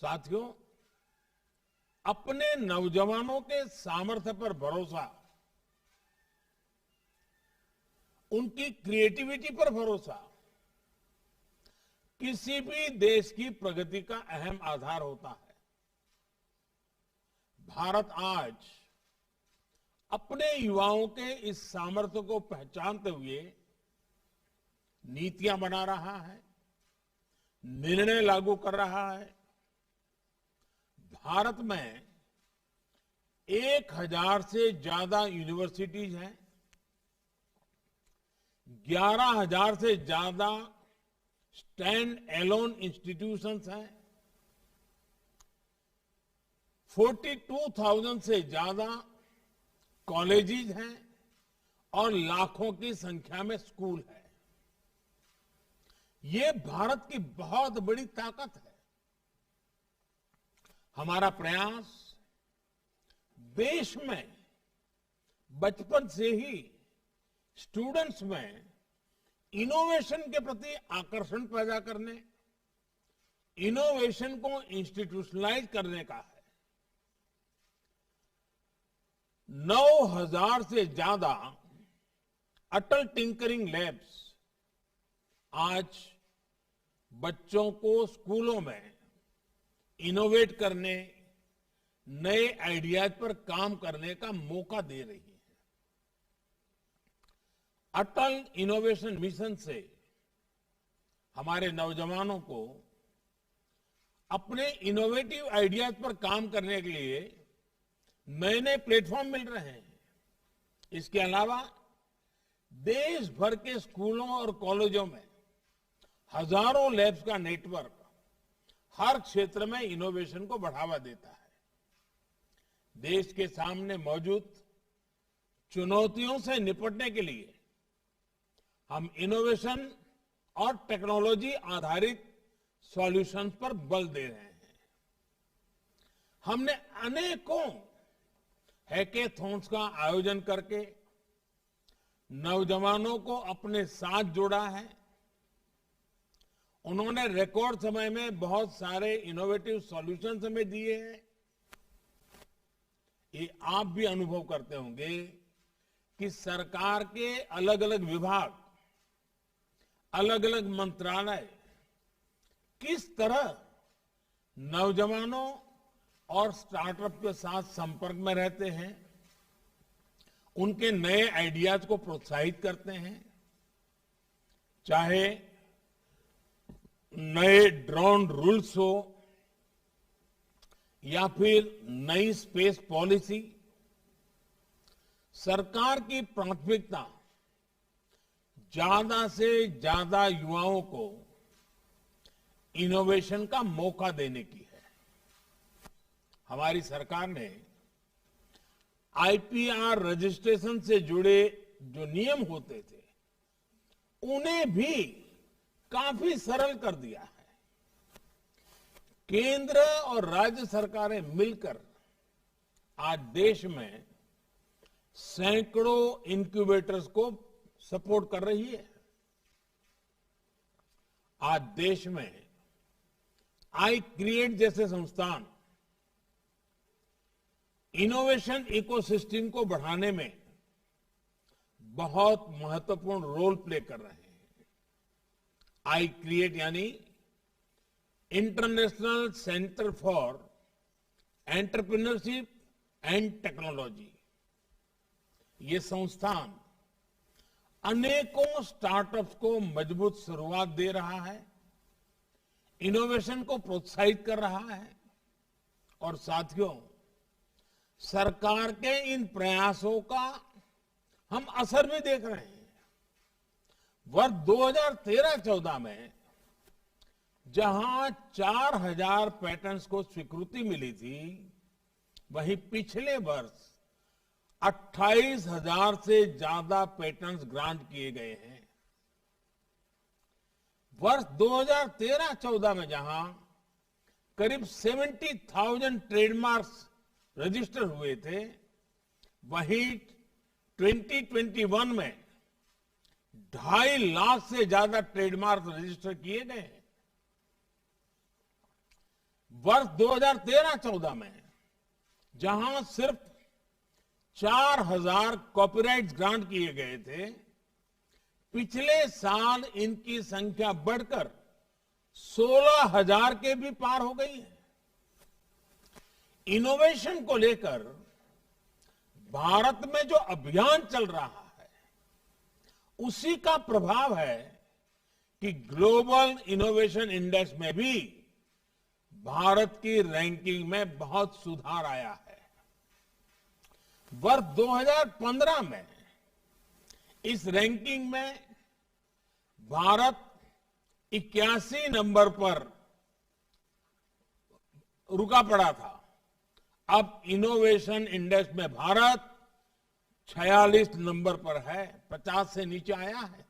साथियों, अपने नौजवानों के सामर्थ्य पर भरोसा, उनकी क्रिएटिविटी पर भरोसा किसी भी देश की प्रगति का अहम आधार होता है। भारत आज अपने युवाओं के इस सामर्थ्य को पहचानते हुए नीतियां बना रहा है, निर्णय लागू कर रहा है। भारत में 1000 से ज्यादा यूनिवर्सिटीज हैं, 11,000 से ज्यादा स्टैंड एलोन इंस्टीट्यूशंस हैं, 42,000 से ज्यादा कॉलेजेस हैं और लाखों की संख्या में स्कूल है। ये भारत की बहुत बड़ी ताकत है। हमारा प्रयास देश में बचपन से ही स्टूडेंट्स में इनोवेशन के प्रति आकर्षण पैदा करने, इनोवेशन को इंस्टीट्यूशनलाइज करने का है। 9,000 से ज्यादा अटल टिंकरिंग लैब्स आज बच्चों को स्कूलों में इनोवेट करने, नए आइडियाज पर काम करने का मौका दे रही है। अटल इनोवेशन मिशन से हमारे नौजवानों को अपने इनोवेटिव आइडियाज पर काम करने के लिए नए नए प्लेटफॉर्म मिल रहे हैं। इसके अलावा देश भर के स्कूलों और कॉलेजों में हजारों लैब्स का नेटवर्क हर क्षेत्र में इनोवेशन को बढ़ावा देता है। देश के सामने मौजूद चुनौतियों से निपटने के लिए हम इनोवेशन और टेक्नोलॉजी आधारित सॉल्यूशंस पर बल दे रहे हैं। हमने अनेकों हैकेथॉन्स का आयोजन करके नौजवानों को अपने साथ जोड़ा है। उन्होंने रिकॉर्ड समय में बहुत सारे इनोवेटिव सॉल्यूशंस हमें दिए हैं। ये आप भी अनुभव करते होंगे कि सरकार के अलग अलग विभाग, अलग अलग मंत्रालय किस तरह नौजवानों और स्टार्टअप के साथ संपर्क में रहते हैं, उनके नए आइडियाज को प्रोत्साहित करते हैं। चाहे नए ड्रोन रूल्स हो या फिर नई स्पेस पॉलिसी, सरकार की प्राथमिकता ज्यादा से ज्यादा युवाओं को इनोवेशन का मौका देने की है। हमारी सरकार ने आईपीआर रजिस्ट्रेशन से जुड़े जो नियम होते थे, उन्हें भी काफी सरल कर दिया है। केंद्र और राज्य सरकारें मिलकर आज देश में सैकड़ों इनक्यूबेटर्स को सपोर्ट कर रही है। आज देश में आई क्रिएट जैसे संस्थान इनोवेशन इकोसिस्टम को बढ़ाने में बहुत महत्वपूर्ण रोल प्ले कर रहे हैं। आई क्रिएट यानी international centre for entrepreneurship and technology, ये संस्थान अनेकों स्टार्टअप्स को मजबूत शुरुआत दे रहा है, इनोवेशन को प्रोत्साहित कर रहा है। और साथियों, सरकार के इन प्रयासों का हम असर भी देख रहे हैं। वर्ष 2013-14 में जहां 4,000 पैटेंट्स को स्वीकृति मिली थी, वहीं पिछले वर्ष 28,000 से ज्यादा पेटेंट्स ग्रांट किए गए हैं। वर्ष 2013-14 में जहां करीब 70,000 ट्रेडमार्क्स रजिस्टर हुए थे, वहीं 2021 में 2.5 लाख से ज्यादा ट्रेडमार्क रजिस्टर किए गए हैं। वर्ष 2013-14 में जहां सिर्फ 4,000 कॉपीराइट ग्रांट किए गए थे, पिछले साल इनकी संख्या बढ़कर 16,000 के भी पार हो गई है। इनोवेशन को लेकर भारत में जो अभियान चल रहा है, उसी का प्रभाव है कि ग्लोबल इनोवेशन इंडेक्स में भी भारत की रैंकिंग में बहुत सुधार आया है। वर्ष 2015 में इस रैंकिंग में भारत 81 नंबर पर रुका पड़ा था। अब इनोवेशन इंडेक्स में भारत 46 नंबर पर है, 50 से नीचे आया है।